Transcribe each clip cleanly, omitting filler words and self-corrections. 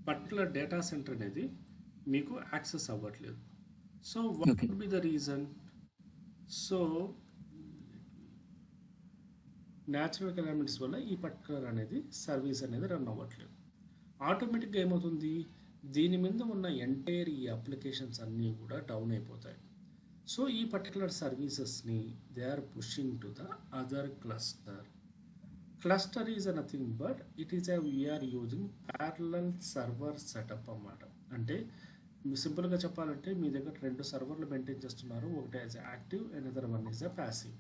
Particular data centre అనేది మీకు access అవ్వట్లేదు. So what okay. Would be the reason? So natural calamities వల్ల ఈ పర్టికులర్ అనేది సర్వీస్ అనేది రన్ అవ్వట్లేదు. ఆటోమేటిక్గా ఏమవుతుంది, దీని మీద ఉన్న ఎంటైర్ ఈ అప్లికేషన్స్ అన్నీ కూడా డౌన్ అయిపోతాయి. సో ఈ పర్టికులర్ సర్వీసెస్ని they are pushing to the other cluster. Cluster is nothing but it is we are using parallel server setup అన్నమాట. అంటే సింపుల్గా చెప్పాలంటే మీ దగ్గర 2 సర్వర్లు మెయింటైన్ చేస్తున్నారు, ఒకటి as active and other one is a passive.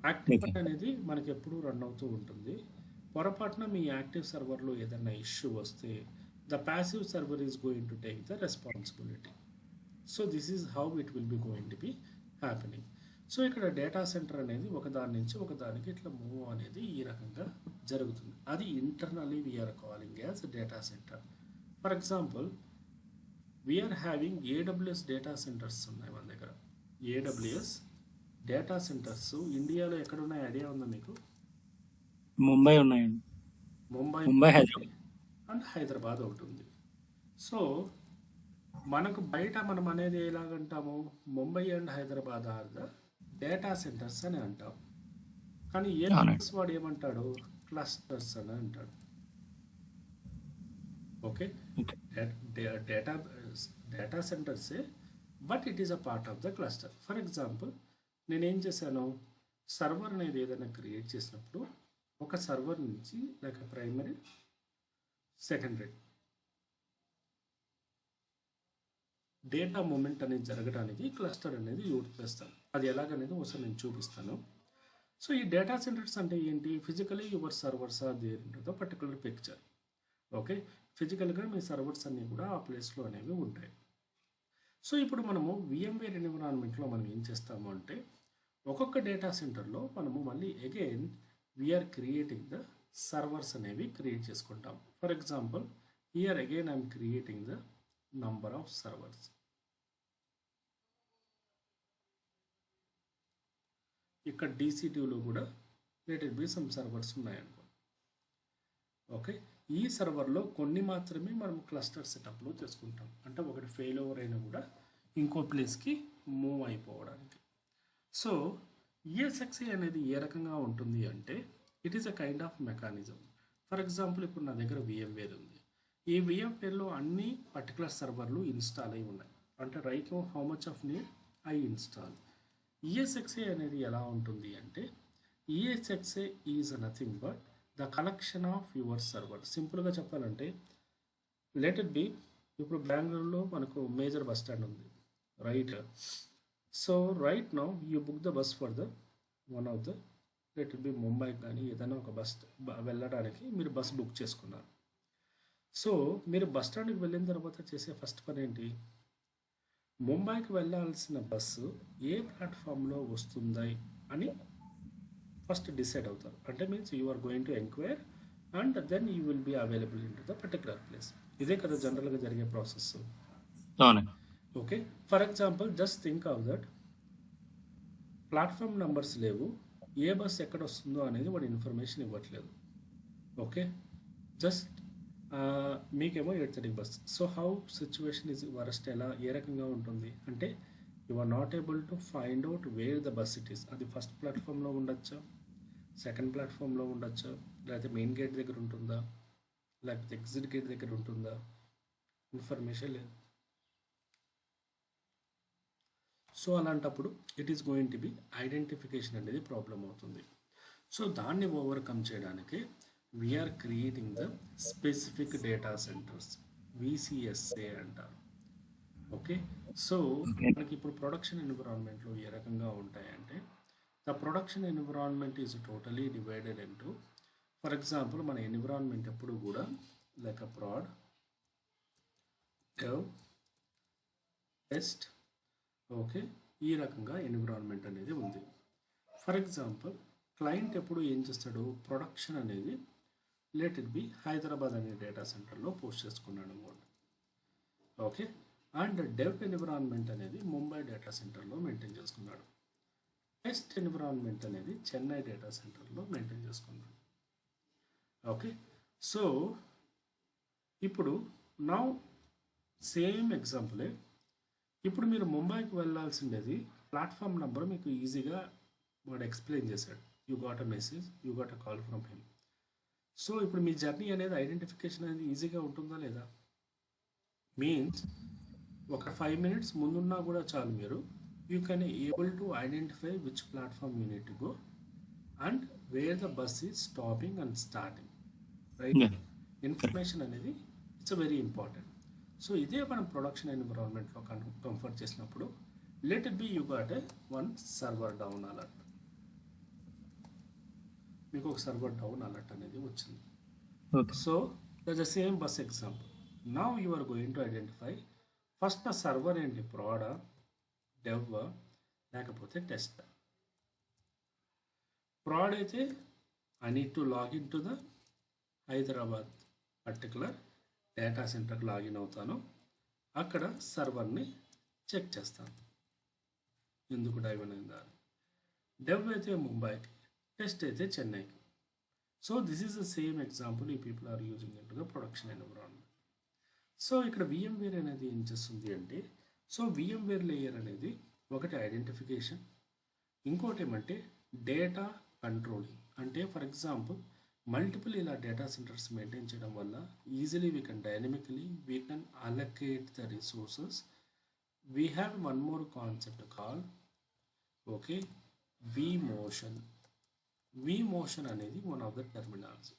Active okay. అనేది మనకి ఎప్పుడూ రన్ అవుతూ ఉంటుంది. పొరపాటున మీ యాక్టివ్ సర్వర్లో ఏదైనా ఇష్యూ వస్తే the passive server is going to take the responsibility. So this is how it will be going to B happening. So ఇక్కడ data centre అనేది ఒకదాని నుంచి ఒకదానికి ఇట్లా మూవ్ అనేది ఈ రకంగా జరుగుతుంది. అది internally we are calling as data center. For example we are having AWS data centers ఉన్నాయి మన దగ్గర. ఏడబ్ల్యూఎస్ డేటా సెంటర్స్ ఇండియాలో ఎక్కడున్నాయి ఐడియా ఉందా మీకు? ముంబై ఉన్నాయండి. ముంబై ముంబై, హైదరాబాద్. అండ్ హైదరాబాద్ ఒకటి ఉంది. సో మనకు బయట మనం అనేది ఎలాగంటాము, Mumbai and Hyderabad are the data centres అని అంటాం. కానీ ఏ అవునండి. వాడు ఏమంటాడు, క్లస్టర్స్ అని అంటాడు. Okay, okay. డేటా డేటా సెంటర్సే, but it is a part of the cluster. For example నేనేం చేశాను, సర్వర్ అనేది ఏదైనా క్రియేట్ చేసినప్పుడు ఒక సర్వర్ నుంచి like primary, secondary data moment అనేది జరగడానికి క్లస్టర్ అనేది యూజ్ చేస్తాం. అది ఎలాగనేది ఒకసారి నేను చూపిస్తాను. సో ఈ డేటా సెంటర్స్ అంటే ఏంటి, physically your servers are there in the particular picture. Okay, ఫిజికల్గా మీ సర్వర్స్ అన్నీ కూడా ఆ ప్లేస్లో అనేవి ఉంటాయి. సో ఇప్పుడు మనము VMware ఎన్విరాన్మెంట్లో మనం ఏం చేస్తాము అంటే, ఒక్కొక్క డేటా సెంటర్లో మనము మళ్ళీ again we are creating the servers అనేవి క్రియేట్ చేసుకుంటాం. For example here again I'm creating the number of servers. ఇక్కడ DC2లో కూడా లెట్ బి సమ్ సర్వర్స్ ఉన్నాయనుకో. ఓకే, ఈ సర్వర్లో కొన్ని మాత్రమే మనం క్లస్టర్ సెటప్లో చేసుకుంటాం. అంటే ఒకటి ఫెయిల్ ఓవర్ అయినా కూడా ఇంకో ప్లేస్కి మూవ్ అయిపోవడానికి. సో ESXi అనేది ఏ రకంగా ఉంటుంది అంటే, it is a kind of mechanism. For example ఇప్పుడు నా దగ్గర VMware ఉంది. ఈ VMwareలో అన్ని పర్టికులర్ సర్వర్లు ఇన్స్టాల్ అయి ఉన్నాయి. అంటే right now how much of need I install. ESXi అనేది ఎలా ఉంటుంది అంటే, ESXi is nothing but the collection of your server. సింపుల్గా చెప్పాలంటే లెట్ ఇట్ బి, ఇప్పుడు బెంగళూరులో మనకు మేజర్ బస్ స్టాండ్ ఉంది, right? So right now you book the bus for the one of the let it B Mumbai, కానీ ఏదైనా ఒక bus వెళ్ళడానికి మీరు బస్ బుక్ చేసుకున్నారు. సో మీరు బస్ స్టాండ్కి వెళ్ళిన తర్వాత చేసే ఫస్ట్ పని ఏంటి, ముంబైకి వెళ్ళాల్సిన బస్సు ఏ ప్లాట్ఫామ్లో వస్తుంది అని ఫస్ట్ డిసైడ్ అవుతారు. అంటే means you are going to enquire and then you will be available in to the particular place. ఇదే కదా జనరల్గా జరిగే ప్రాసెస్. అవునండి. Okay, for example just think of that, platform numbers లేవు, ఏ బస్ ఎక్కడ వస్తుందో అనేది వాడు ఇన్ఫర్మేషన్ ఇవ్వట్లేదు. ఓకే, జస్ట్ మీకేమో 8:30 bus. So how situation is worst, ఎలా ఏ రకంగా ఉంటుంది అంటే, you are not able to find out where the bus it is. అది ఫస్ట్ ప్లాట్ఫామ్లో ఉండొచ్చా, సెకండ్ ప్లాట్ఫామ్లో ఉండొచ్చా, లేకపోతే మెయిన్ గేట్ దగ్గర ఉంటుందా, లేకపోతే ఎగ్జిట్ గేట్ దగ్గర ఉంటుందా, ఇన్ఫర్మేషన్ లేదు. సో అలాంటప్పుడు it is going to be identification అనేది ప్రాబ్లం అవుతుంది. సో దాన్ని ఓవర్కమ్ చేయడానికి we are creating the specific data centers, VCSA అంటారు. ఓకే, సో మనకి ఇప్పుడు ప్రొడక్షన్ ఎన్విరాన్మెంట్లో ఏ రకంగా ఉంటాయంటే, the production environment is totally divided into, for example మన ఎన్విరాన్మెంట్ ఎప్పుడు కూడా like a prod, dev, test. Okay, ఈ రకంగా ఎన్విరాన్మెంట్ అనేది ఉంది. ఫర్ ఎగ్జాంపుల్ క్లయింట్ ఎప్పుడు ఏం చేస్తాడు, ప్రొడక్షన్ అనేది లెట్ ఇట్ బి హైదరాబాద్ అనే డేటా సెంటర్లో పోస్ట్ చేసుకున్నాడు అనమాట. ఓకే, అండ్ డెవ్ ఎన్విరాన్మెంట్ అనేది ముంబై డేటా సెంటర్లో మెయింటైన్ చేసుకున్నాడు. టెస్ట్ ఎన్విరాన్మెంట్ అనేది చెన్నై డేటా సెంటర్లో మెయింటైన్ చేసుకున్నాడు. ఓకే, సో ఇప్పుడు నౌ సేమ్ ఎగ్జాంపులే, ఇప్పుడు మీరు ముంబైకి వెళ్ళాల్సిండేది, ప్లాట్ఫామ్ నెంబర్ మీకు ఈజీగా వాడు ఎక్స్ప్లెయిన్ చేశాడు. You got a message, you got a call from him. So ఇప్పుడు మీ జర్నీ అనేది ఐడెంటిఫికేషన్ అనేది ఈజీగా ఉంటుందా లేదా? మీన్స్ ఒక 5 minutes ముందున్నా కూడా చాలు, మీరు you can able to identify which platform you need to go and where the bus is stopping and starting, right? Yeah. Information అనేది ఇట్స్ వెరీ ఇంపార్టెంట్. సో ఇదే మనం ప్రొడక్షన్ ఎన్విరాన్మెంట్లో కంఫర్ట్ చేసినప్పుడు, let it be you got a one server down alert. మీకు ఒక server down alert అనేది వచ్చింది. Okay. So the same bus example. Now you are going to identify first నా server ఏంటి, ప్రాడా, డెవ్, లేకపోతే test. Proud అయితే I need to login to the Hyderabad particular data సెంటర్కి login అవుతాను. అక్కడ సర్వర్ని చెక్ చేస్తాను ఎందుకు డైవర్న్ అయిందా. డెవ్ అయితే ముంబైకి, టెస్ట్ అయితే చెన్నైకి. So this is the same example ఈ people are using in to the production environment. So ఇక్కడ VMware అనేది ఏం చేస్తుంది అంటే, సో VMware లేయర్ అనేది ఒకటి ఐడెంటిఫికేషన్, ఇంకోటి ఏమంటే డేటా కంట్రోలింగ్. అంటే ఫర్ ఎగ్జాంపుల్ మల్టిపుల్ ఇలా డేటా సెంటర్స్ మెయింటైన్ చేయడం వల్ల easily we can dynamically we can allocate the resources. We have one more concept call okay vMotion. vMotion అనేది one of the terminology.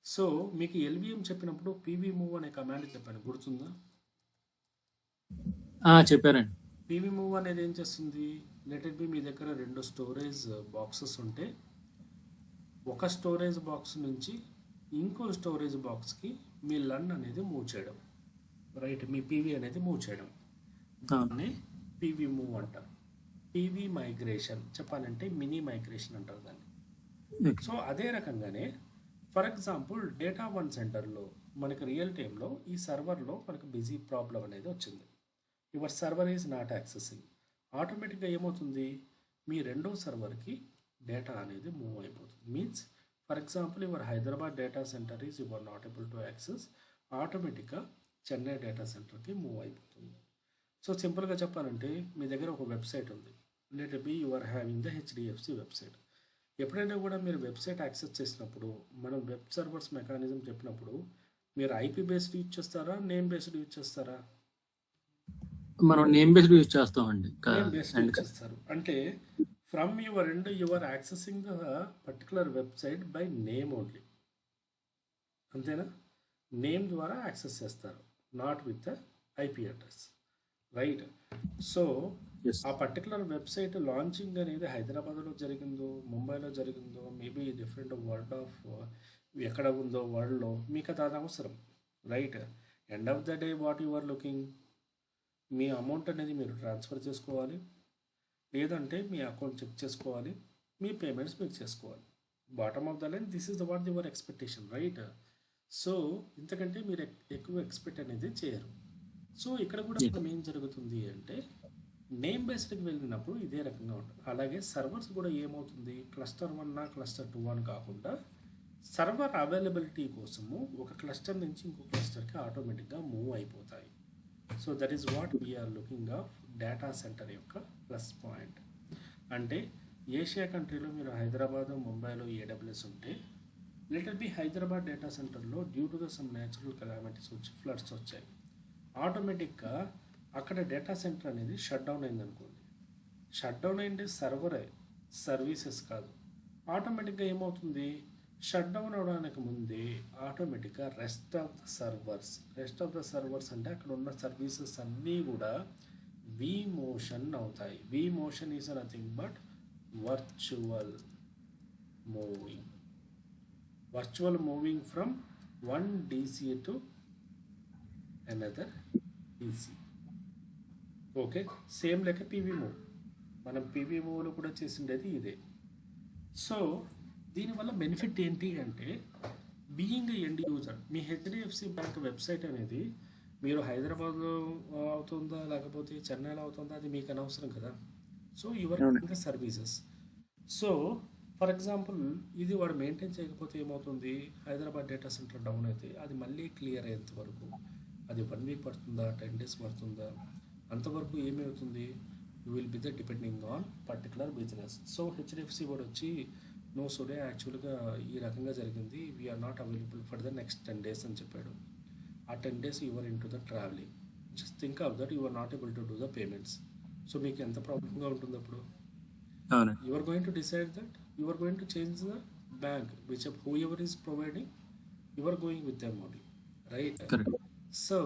So మీకు LVM చెప్పినప్పుడు pvmove అనే command చెప్పాను, గుర్తుందా? చెప్పారండి. pvmove అనేది ఏం చేస్తుంది, లెట్ ఇట్ బి మీ దగ్గర 2 స్టోరేజ్ బాక్సెస్ ఉంటే, ఒక స్టోరేజ్ బాక్స్ నుంచి ఇంకో స్టోరేజ్ బాక్స్కి మీ లన్ అనేది మూవ్ చేయడం, రైట్? మీ పీవీ అనేది మూవ్ చేయడం, దాన్ని పీవీ మూవ్ అంటారు. పీవీ మైగ్రేషన్ చెప్పాలంటే మినీ మైగ్రేషన్ అంటారు దాన్ని. సో అదే రకంగానే ఫర్ ఎగ్జాంపుల్ డేటా వన్ సెంటర్లో మనకి రియల్ టైంలో ఈ సర్వర్లో మనకు బిజీ ప్రాబ్లం అనేది వచ్చింది. Your server is not accessing. ఆటోమేటిక్గా ఏమవుతుంది, మీ రెండో సర్వర్కి డేటా అనేది మూవ్ అయిపోతుంది. Means for example your Hyderabad data center is your not able to access, ఆటోమేటిక్గా చెన్నై డేటా సెంటర్కి మూవ్ అయిపోతుంది. సో సింపుల్గా చెప్పాలంటే మీ దగ్గర ఒక వెబ్సైట్ ఉంది, let be you are having the HDFC website. ఎప్పుడైనా కూడా మీరు వెబ్సైట్ యాక్సెస్ చేసినప్పుడు, మనం వెబ్ సర్వర్స్ మెకానిజం చెప్పినప్పుడు, మీరు IP బేస్డ్ యూజ్ చేస్తారా, నేమ్ బేస్డ్ యూజ్ చేస్తారా? మనం నేమ్ బేస్డ్ యూజ్ చేస్తామండి. నేమ్ బేస్డ్ యూజ్ చేస్తారు. అంటే from your end you are accessing the particular website by name only, అంతేనా? నేమ్ ద్వారా యాక్సెస్ చేస్తారు, not with the IP address, right? So ఆ పర్టికులర్ వెబ్సైట్ లాంచింగ్ అనేది హైదరాబాద్లో జరిగిందో, ముంబైలో జరిగిందో, మేబీ డిఫరెంట్ వరల్డ్ ఆఫ్ ఎక్కడ ఉందో వరల్డ్లో, మీకు అది అవసరం, right? End of the day what you are looking, మీ అమౌంట్ అనేది మీరు ట్రాన్స్ఫర్ చేసుకోవాలి, లేదంటే మీ అకౌంట్ చెక్ చేసుకోవాలి, మీ పేమెంట్స్ మీరు చేసుకోవాలి. Bottom of the line this is the what your expectation, right? So ఇంతకంటే మీరు ఎక్కువ ఎక్స్పెక్ట్ అనేది చేయరు. సో ఇక్కడ కూడా మనం ఏం జరుగుతుంది అంటే, నేమ్ బేస్డ్కి వెళ్ళినప్పుడు ఇదే రకంగా ఉంటుంది. అలాగే సర్వర్స్ కూడా ఏమవుతుంది, క్లస్టర్ 1 క్లస్టర్ 2 అని కాకుండా సర్వర్ అవైలబిలిటీ కోసము ఒక క్లస్టర్ నుంచి ఇంకో క్లస్టర్కి ఆటోమేటిక్గా మూవ్ అయిపోతాయి. So that is what we are looking of data centre యొక్క ప్లస్ పాయింట్. అంటే ఏషియా కంట్రీలో మీరు హైదరాబాద్, ముంబైలో AWS ఉంటే, let it be Hyderabad data సెంటర్లో due to the some natural calamities వచ్చి ఫ్లడ్స్ వచ్చాయి, ఆటోమేటిక్గా అక్కడ డేటా సెంటర్ అనేది షట్ డౌన్ అయింది అనుకోండి. షట్ డౌన్ అయింది సర్వరే, సర్వీసెస్ కాదు. ఆటోమేటిక్గా ఏమవుతుంది, షట్ డౌన్ అవడానికి ముందే ఆటోమేటిక్గా రెస్ట్ ఆఫ్ ద సర్వర్స్ అంటే అక్కడ ఉన్న సర్వీసెస్ అన్నీ కూడా vMotion అవుతాయి. vMotion is nothing but virtual moving from one DC to another DC. Okay, same లెక్క pvmove, మనం pvmoveలో కూడా చేసిండేది ఇదే. సో దీనివల్ల బెనిఫిట్ ఏంటి అంటే, బీయింగ్ ఎండ్ యూజర్, మీ HDFC బ్యాంక్ వెబ్సైట్ అనేది మీరు హైదరాబాద్లో అవుతుందా లేకపోతే చెన్నైలో అవుతుందా అది మీకు అనవసరం కదా. So your the services. So for example ఇది వాడు మెయింటైన్ చేయకపోతే ఏమవుతుంది, హైదరాబాద్ డేటా సెంటర్ డౌన్ అయితే అది మళ్ళీ క్లియర్ అయ్యేంత వరకు అది 1 వీక్ పడుతుందా, 10 డేస్ పడుతుందా, అంతవరకు ఏమవుతుంది, you will be the depending on particular business. So HDFC వాడు వచ్చి నో సూర్య యాక్చువల్గా ఈ రకంగా జరిగింది, we are not available for the next 10 days అని చెప్పాడు. ఆ 10 days your in to the travelling, just think of that your not able to do the payments. So మీకు ఎంత ప్రాబ్లంగా ఉంటుంది అప్పుడు. అవును. You are going to decide that you are going to change the bank, which whoever is providing, you are going with them only, right? Correct. So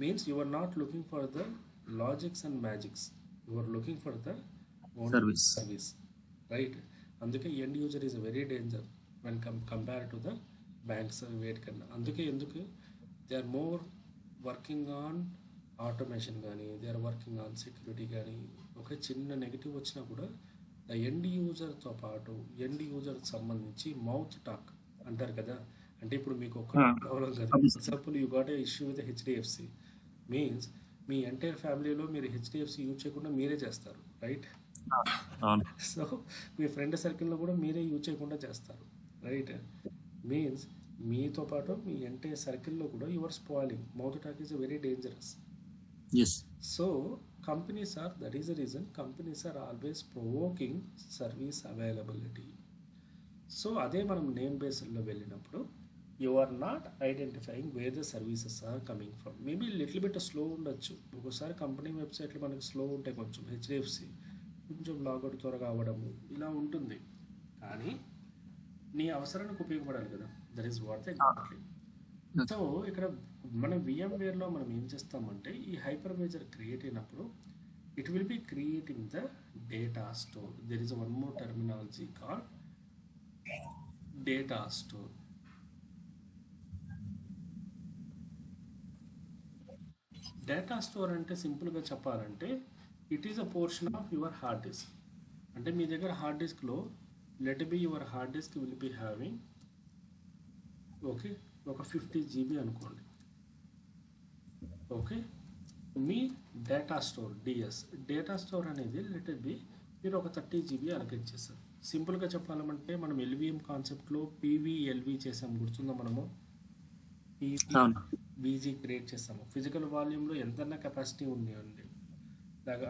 means you are not looking for the logics and magics, you are looking for the only service, right? అందుకే end user is a very danger when compared to the banks weight కన్నా. అందుకే ఎందుకు they are more working on automation కానీ, they are working on security కానీ. ఒక చిన్న negative వచ్చినా కూడా ఎండ్ యూజర్తో పాటు ఎండ్ యూజర్కి సంబంధించి మౌత్ టాక్ అంటారు కదా, అంటే ఇప్పుడు మీకు ఒక ప్రాబ్లం కదా, example you got A issue with HDFC means me entire ఫ్యామిలీలో మీరు హెచ్డిఎఫ్సి యూజ్ చేయకుండా మీరే చేస్తారు, రైట్? సో మీ ఫ్రెండ్ సర్కిల్లో కూడా మీరే యూజ్ చేయకుండా చేస్తారు, రైట్? మీన్స్ మీతో పాటు మీ ఎంటైర్ సర్కిల్లో కూడా your spoiling. Mouth talk is very dangerous. So companies are, that is the reason companies are always provoking service availability. So అదే మనం నేమ్ బేస్డ్లో వెళ్ళినప్పుడు you are not identifying where the services are coming from. Maybe little bit slow ఉండొచ్చు, ఒక్కోసారి company వెబ్సైట్లు మనకి slow ఉంటాయి, కొంచెం హెచ్డిఎఫ్సి కొంచెం లాగౌట్ త్వరగా అవ్వడము ఇలా ఉంటుంది, కానీ నీ అవసరానికి ఉపయోగపడాలి కదా, that is what exactly. So ఇక్కడ మన VMwareలో మనం ఏం చేస్తామంటే ఈ హైపర్ మేజర్ క్రియేట్ అయినప్పుడు it will be creating the data store. There is one more terminology called data store. Data store అంటే సింపుల్గా చెప్పాలంటే it is a portion of your hard disk. అంటే మీ దగ్గర హార్డ్ డిస్క్లో let be your hard disk will be having okay ఒక 50 GB అనుకోండి, okay. మీ డేటా స్టోర్ డేటా స్టోర్ అనేది లెట్ బి మీరు ఒక 30 GB అలొకేట్ చేస్తారు. సింపుల్గా చెప్పాలంటే మనం LVM కాన్సెప్ట్లో PVLV చేసాము, గుర్తుందా? మనము PVG క్రియేట్ చేస్తాము. ఫిజికల్ వాల్యూమ్లో ఎంతన్నా కెపాసిటీ ఉంది అండి,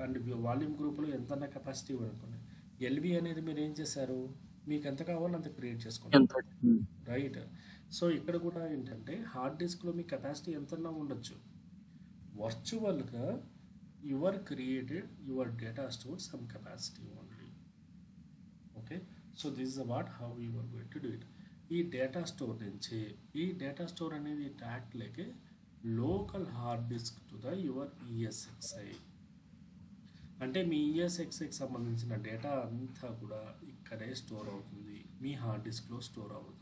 అండ్ వాల్యూమ్ గ్రూప్లో ఎంతన్నా కెపాసిటీ అనుకోండి. LV అనేది మీరు ఏం చేశారు, మీకు ఎంత కావాలో అంత క్రియేట్ చేసుకోండి, రైట్? సో ఇక్కడ కూడా ఏంటంటే హార్డ్ డిస్క్లో మీ కెపాసిటీ ఎంతన్నా ఉండొచ్చు, వర్చువల్గా your created your data store some capacity only, okay. So this is about how you are going to do it. ఈ డేటా స్టోర్ నుంచి ఈ డేటా స్టోర్ అనేది act like a local hard disk to the your ESXi. అంటే మీ ESXiకి సంబంధించిన data అంతా కూడా ఇక్కడే store అవుతుంది, మీ హార్డ్ డిస్క్లో స్టోర్ అవ్వదు.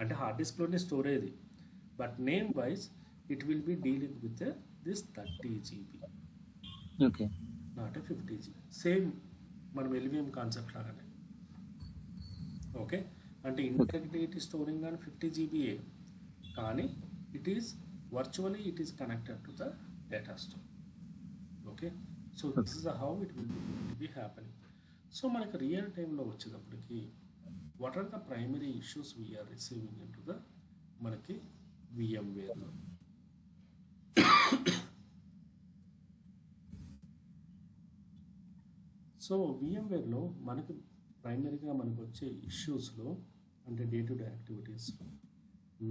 అంటే హార్డ్ డిస్క్లోనే స్టోర్ అయ్యేది, but name wise it will be dealing with this 30 GB, okay, not 50 GB. Same మనం LVM కాన్సెప్ట్ లాగానే, ఓకే. అంటే ఇంటెగ్రిటీ స్టోరింగ్ అని 50 GB, కానీ it is virtually it is connected to the data store, okay. So this is how it will be happening. So మనకి real టైంలో వచ్చేటప్పటికి what are the primary issues we are receiving in to the మనకి VMwareలో. So VMwareలో మనకు ప్రైమరీగా మనకు వచ్చే ఇష్యూస్లో అంటే day to day యాక్టివిటీస్లో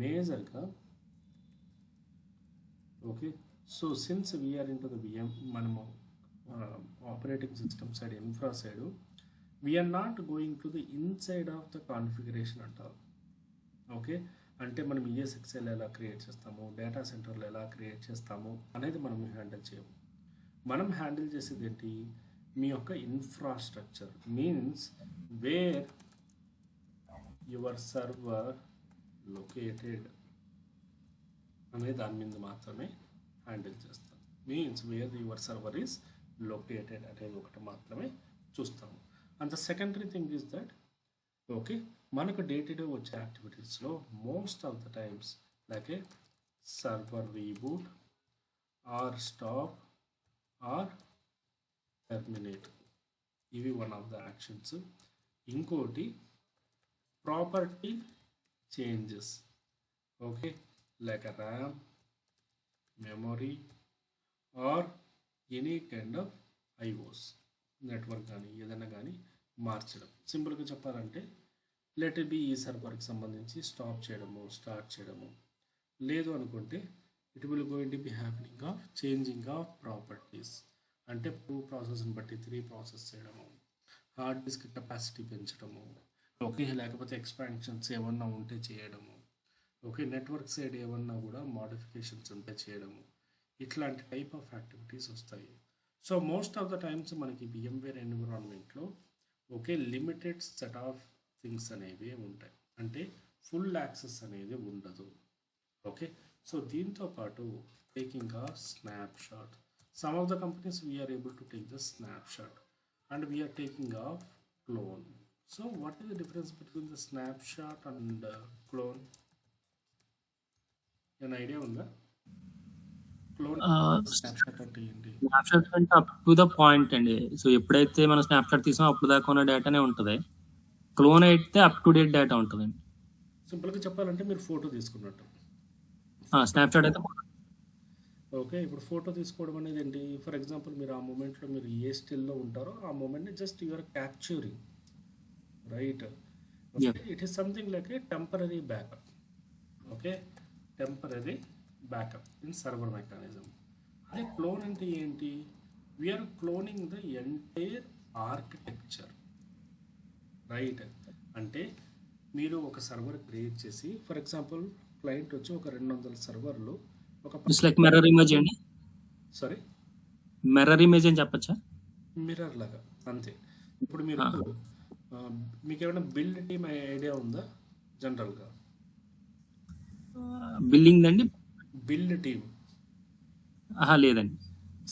మేజర్గా, okay. So since we are in to the మనము operating system side, infra side, we are not going to the inside of the configuration అంటారు, ఓకే. అంటే మనం ESXi ఎలా క్రియేట్ చేస్తాము, డేటా సెంటర్లో ఎలా క్రియేట్ చేస్తాము అనేది మనం హ్యాండిల్ చేయము. మనం హ్యాండిల్ చేసేది ఏంటి, మీ యొక్క infrastructure means where your server located అనే దాని మీద మాత్రమే హ్యాండిల్ చేస్తాం. Means where your server is located అనేది ఒకటి మాత్రమే చూస్తాము. And the secondary thing is that, okay, మనకు డే టు డే వచ్చే యాక్టివిటీస్లో most of the times like a server reboot or stop or terminate, ఇవి వన్ ఆఫ్ ద యాక్షన్స్. ఇంకోటి property changes. Okay, like RAM, memory or any kind of IOs, network కానీ ఏదైనా కానీ మార్చడం. సింపుల్గా చెప్పాలంటే లెట్ ఇట్ బి ఈ సర్వర్కి సంబంధించి స్టాప్ చేయడము, స్టార్ట్ చేయడము. లేదు అనుకుంటే it will going to B happening of changing of properties. అంటే 2 ప్రాసెస్ని బట్టి 3 ప్రాసెస్ చేయడము, హార్డ్ డిస్క్ కెపాసిటీ పెంచడము, ఓకే, లేకపోతే ఎక్స్పాన్షన్స్ ఏమన్నా ఉంటే చేయడము, ఓకే, నెట్వర్క్ సైడ్ ఏమన్నా కూడా మోడిఫికేషన్స్ ఉంటే చేయడము. ఇట్లాంటి టైప్ ఆఫ్ యాక్టివిటీస్ వస్తాయి. So most of the times మనకి VMware ఎన్విరాన్మెంట్లో okay limited set of things అనేవి ఉంటాయి. అంటే ఫుల్ యాక్సెస్ అనేది ఉండదు. ఓకే, సో దీంతో పాటు taking a snapshot. Some of the companies we are able to take the snapshot and we are taking of clone. So what is the difference between the snapshot and clone? ఏమైనా idea ఉందా? Clone snapshot అంటే ఏంటి? Snapshot అంటే up to the point అండి. సో ఎప్పుడైతే మనం snapshot తీసామో అప్పుడు దాకా ఉన్న డేటానే ఉంటుంది. క్లోన్ అయితే అప్ టు డేట్ డేటా ఉంటుందండి. సింపుల్గా చెప్పాలంటే మీరు ఫోటో తీసుకున్నట్టు. స్నాప్షాట్ అయితే ఓకే, ఇప్పుడు ఫోటో తీసుకోవడం అనేది ఏంటి? ఫర్ ఎగ్జాంపుల్ మీరు ఆ మూమెంట్లో మీరు ఏ స్టిల్లో ఉంటారో ఆ మూమెంట్ని just you are capturing, right? Yeah. It is something like a temporary backup. Okay, temporary backup in server mechanism. అదే క్లోన్ అంటే ఏంటి? We are cloning the entire architecture, right? అంటే మీరు ఒక సర్వర్ క్రియేట్ చేసి, ఫర్ ఎగ్జాంపుల్ క్లయింట్ వచ్చి ఒక 200 సర్వర్లు ఒక ఇట్స్ లైక్ మిర్రర్ ఇమేజ్ అండి. సారీ, మిర్రర్ ఇమేజ్ అని చెప్పచ్చా? మిర్రర్ లాగా అంతే. ఇప్పుడు మీరు మీకు ఏమైనా బిల్డ్ టీమ్ ఐడియా ఉందా జనరల్గా? బిల్లింగ్ అండి? బిల్డ్ టీమ్ లేదండి.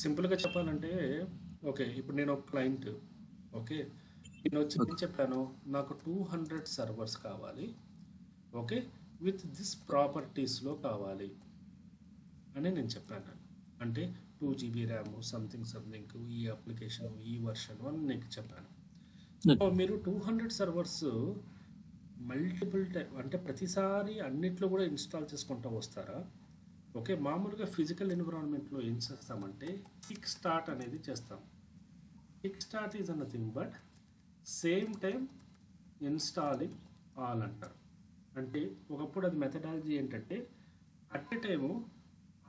సింపుల్గా చెప్పాలంటే, ఓకే, ఇప్పుడు నేను ఒక క్లయింట్, ఓకే, నేను వచ్చి ఏం చెప్పాను, నాకు 200 సర్వర్స్ కావాలి, ఓకే, విత్ దిస్ ప్రాపర్టీస్లో కావాలి అని నేను చెప్పాను. అంటే 2 GB ర్యామ్, సంథింగ్ ఈ అప్లికేషన్, ఈ వర్షన్ అని నేను చెప్పాను. సో మీరు 200 సర్వర్స్ మల్టిపుల్ అంటే ప్రతిసారి అన్నిట్లో కూడా ఇన్స్టాల్ చేసుకుంటూ వస్తారా? ఓకే, మామూలుగా ఫిజికల్ ఎన్విరాన్మెంట్లో ఏం చేస్తామంటే కిక్ స్టార్ట్ అనేది చేస్తాం. Kick start is nothing but same time installing all అంటారు. అంటే ఒకప్పుడు అది మెథడాలజీ ఏంటంటే అట్ ఎ టైము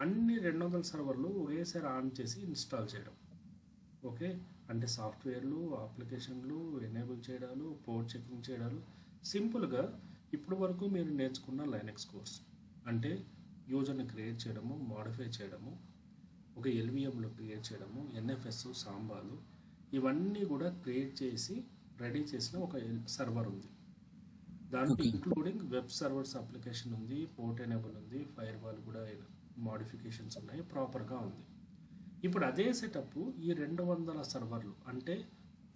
అన్ని 200 సర్వర్లు ఒకేసారి ఆన్ చేసి ఇన్స్టాల్ చేయడం. ఓకే, అంటే సాఫ్ట్వేర్లు, అప్లికేషన్లు ఎనేబుల్ చేయడాలు, పోర్ట్ చెకింగ్ చేయడాలు. సింపుల్గా ఇప్పుడు వరకు మీరు నేర్చుకున్న లైనక్స్ కోర్స్ అంటే యూజర్ని క్రియేట్ చేయడము, మోడిఫై చేయడము, ఒక ఎల్విఎంలో క్రియేట్ చేయడము, ఎన్ఎఫ్ఎస్, సాంబాలు, ఇవన్నీ కూడా క్రియేట్ చేసి రెడీ చేసిన ఒక సర్వర్ ఉంది. దాంట్లో ఇంక్లూడింగ్ వెబ్ సర్వర్స్ అప్లికేషన్ ఉంది, పోర్ట్ ఎనేబుల్ ఉంది, ఫైర్ వాల్ కూడా మోడిఫికేషన్స్ ఉన్నాయి, ప్రాపర్గా ఉంది. ఇప్పుడు అదే సెటప్ ఈ 200 సర్వర్లు అంటే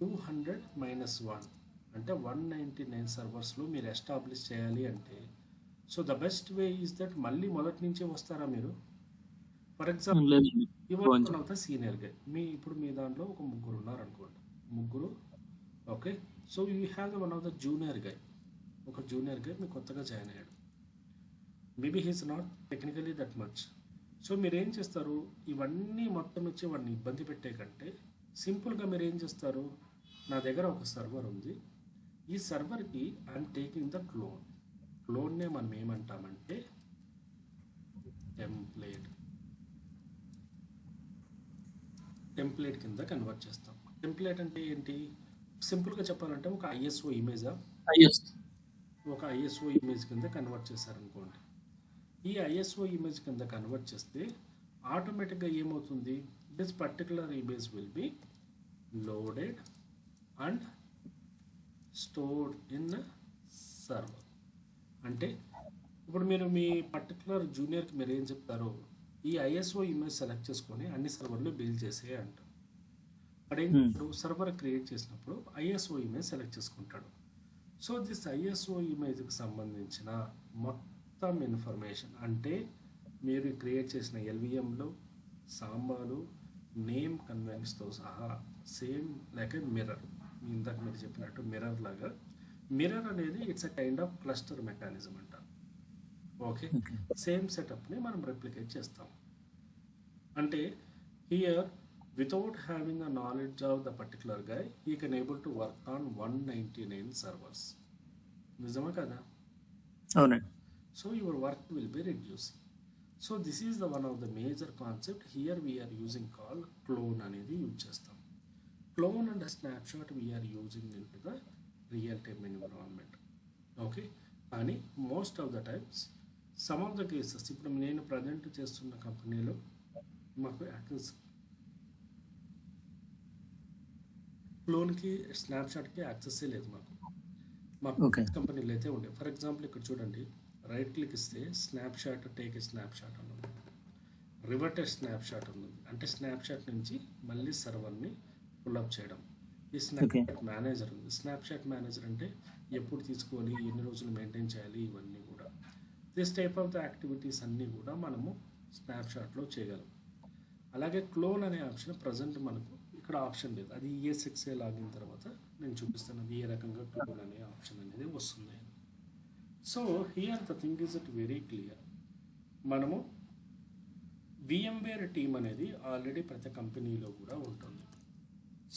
200 - 1 అంటే 199 సర్వర్స్లో మీరు ఎస్టాబ్లిష్ చేయాలి అంటే, so the best way is that మళ్ళీ మొదటి నుంచే వస్తారా మీరు? ఫర్ ఎగ్జాంపుల్ ఇవాళ అవుతా సీనియర్గా ఇప్పుడు మీ దాంట్లో ఒక 3 ఉన్నారు అనుకోండి, 3, okay, so you have the one of the junior guy, ఒక జూనియర్ గై మీకు కొత్తగా జాయిన్ అయ్యాడు, maybe he's not technically that much. So మీరు ఏం చేస్తారు, ఇవన్నీ మొత్తం ఇచ్చి వాడిని ఇబ్బంది పెట్టే కంటే సింపుల్గా మీరు ఏం చేస్తారు, నా దగ్గర ఒక సర్వర్ ఉంది, ఈ సర్వర్కి ఐఎమ్ టేకింగ్ ద క్లోన్. క్లోన్నే మనం ఏమంటామంటే టెంప్లేట్ కింద కన్వర్ట్ చేస్తాం. టెంప్లేట్ అంటే ఏంటి? సింపుల్గా చెప్పాలంటే ఒక ఐఎస్ఓ ఇమేజా, ఒక ఐఎస్ఓ ఇమేజ్ కింద కన్వర్ట్ చేశారనుకోండి. ఈ ఐఎస్ఓ ఇమేజ్ కింద కన్వర్ట్ చేస్తే ఆటోమేటిక్గా ఏమవుతుంది, this particular image will be loaded and stored in server. అంటే ఇప్పుడు మీరు మీ పర్టికులర్ జూనియర్కి మీరు ఏం చెప్తారో, ఈ ఐఎస్ఓ ఇమేజ్ సెలెక్ట్ చేసుకొని అన్ని సర్వర్లు బిల్డ్ చేసే అంటారు. అక్కడ ఏం చేస్తాడు, సర్వర్ క్రియేట్ చేసినప్పుడు ఐఎస్ఓ ఇమేజ్ సెలెక్ట్ చేసుకుంటాడు. సో దిస్ ఐఎస్ఓ ఇమేజ్కి సంబంధించిన మొత్తం ఇన్ఫర్మేషన్ అంటే మీరు క్రియేట్ చేసిన ఎల్విఎంలు, సాంబాలు, నేమ్ కన్వెన్స్తో సహా సేమ్ లైక్ ఏ మిర్రర్, ఇందాక మీరు చెప్పినట్టు మిర్రర్ లాగా మిర్రర్ అనేది it's a kind of cluster mechanism అంటారు. Okay, okay. సేమ్ సెటప్ని మనం రెప్లికేట్ చేస్తాం. అంటే here without having a knowledge of the particular guy he can able to work on 199 servers. నిజమా కదా? అవునండి. So your work will be reducing. So this is the one of the major concept here we are using call clone అనేది use చేస్తాం. Clone and snapshot we are using in to the real time environment. Okay, కానీ most of the times some of the cases ఇప్పుడు నేను present చేస్తున్న కంపెనీలో మాకు access క్లోన్కి స్నాప్షాట్కి యాక్సెస్సే లేదు. మాకు ఓకే. కంపెనీలు అయితే ఉండే. ఫర్ ఎగ్జాంపుల్ ఇక్కడ చూడండి, రైట్ క్లిక్ ఇస్తే స్నాప్షాట్, టేక్ ఏ స్నాప్షాట్ అన్నది, రివర్ట్ ఏ స్నాప్షాట్ ఉన్నది. అంటే స్నాప్షాట్ నుంచి మళ్ళీ సర్వర్ని పుల్అప్ చేయడం. ఈ స్నాప్షాట్ మేనేజర్ ఉంది. స్నాప్షాట్ మేనేజర్ అంటే ఎప్పుడు తీసుకోవాలి, ఎన్ని రోజులు మెయింటైన్ చేయాలి, ఇవన్నీ కూడా this type of the activities అన్నీ కూడా మనము స్నాప్షాట్లో చేయగలం. అలాగే క్లోన్ అనే ఆప్షన్ ప్రజెంట్ మనకు ఇక్కడ ఆప్షన్ లేదు. అది ES6 లాగిన తర్వాత నేను చూపిస్తాను అది ఏ రకంగా క్లోన్ అనే ఆప్షన్ అనేది వస్తుంది. So here the thing is it very clear. మనము VMware టీమ్ అనేది ఆల్రెడీ ప్రతి కంపెనీలో కూడా ఉంటుంది.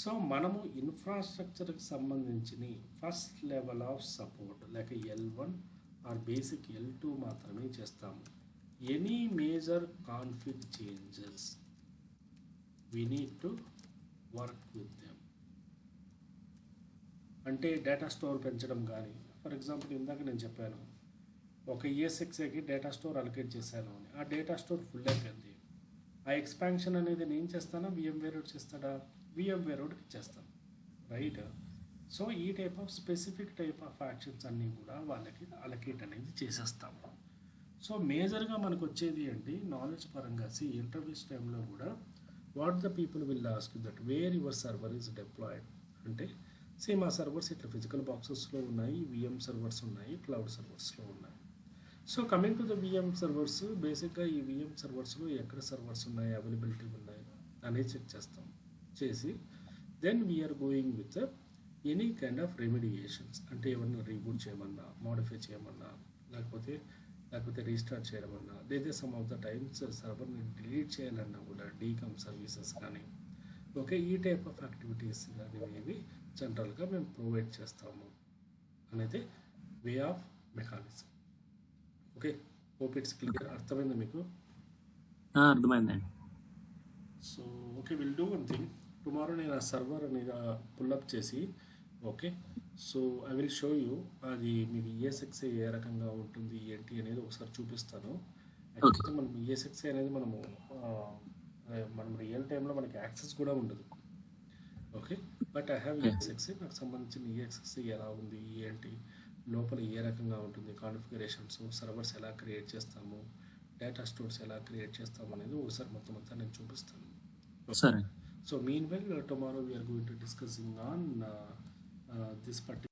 సో మనము ఇన్ఫ్రాస్ట్రక్చర్కి సంబంధించిన ఫస్ట్ లెవెల్ ఆఫ్ సపోర్ట్ లేక L1 ఆర్ బేసిక్ L2 మాత్రమే చేస్తాము. Any major config changes we need to work with them. అంటే డేటా స్టోర్ పెంచడం కానీ, ఫర్ ఎగ్జాంపుల్ ఇందాక నేను చెప్పాను ఒక ES6కి డేటా స్టోర్ అలొకేట్ చేశాను అని, ఆ డేటా స్టోర్ ఫుల్ అయిపోయింది. ఆ ఎక్స్పాన్షన్ అనేది నేను చేస్తానా, VMware చేస్తాడా? VMware ఇచ్చేస్తాను, రైట్? సో ఈ type of specific type of actions అన్నీ కూడా వాళ్ళకి అలొకేట్ అనేది చేసేస్తాము. సో మేజర్గా మనకు వచ్చేది ఏంటి, నాలెడ్జ్ పరంగా ఇంటర్వ్యూస్ టైంలో కూడా what the people will ask that where your server is deployed. అంటే సేమ్ ఆ సర్వర్స్ ఇట్లా ఫిజికల్ బాక్సెస్లో ఉన్నాయి, VM సర్వర్స్ ఉన్నాయి, క్లౌడ్ సర్వర్స్లో ఉన్నాయి. So coming to the VM servers, బేసిక్గా ఈ VM సర్వర్స్లో ఎక్కడ సర్వర్స్ ఉన్నాయి, అవైలబిలిటీ ఉన్నాయి అనేది చెక్ చేస్తాం. చేసి then we are going with any kind of remediations. అంటే ఏమన్నా రీబూట్ చేయమన్నా, మోడిఫై చేయమన్నా, లేకపోతే రీస్టార్ట్ చేయమన్నా, లేదా సమ్ ఆఫ్ ద టైమ్స్ సర్వర్ని డిలీట్ చేయాలన్నా కూడా డీకమ్ సర్వీసెస్ కానీ, ఓకే, ఈ టైప్ ఆఫ్ యాక్టివిటీస్ అనేవి జనరల్గా మేము ప్రొవైడ్ చేస్తాము అనేది way of mechanism. Okay, hope it's clear. అర్థమైంది మీకు? అర్థమైందండి. So okay, will do one thing. Tomorrow నేను ఆ సర్వర్ అనేది పుల్అప్ చేసి, okay, so I will show you అది మీకు ES6 ఏ రకంగా ఉంటుంది ఏంటి అనేది ఒకసారి చూపిస్తాను. యాక్చువల్గా మనం ES6 అనేది మనం రియల్ టైంలో మనకి యాక్సెస్ కూడా ఉండదు. Okay, but I have ES6. నాకు సంబంధించిన ES6 ఎలా ఉంది ఏంటి, లోపల ఏ రకంగా ఉంటుంది, కాన్ఫిగరేషన్స్, సర్వర్స్ ఎలా క్రియేట్ చేస్తాము, డేటా స్టోర్స్ ఎలా క్రియేట్ చేస్తాము అనేది ఒకసారి మొత్తం అంతా నేను చూపిస్తాను. సరే. So meanwhile, tomorrow we are going to discussing on this particular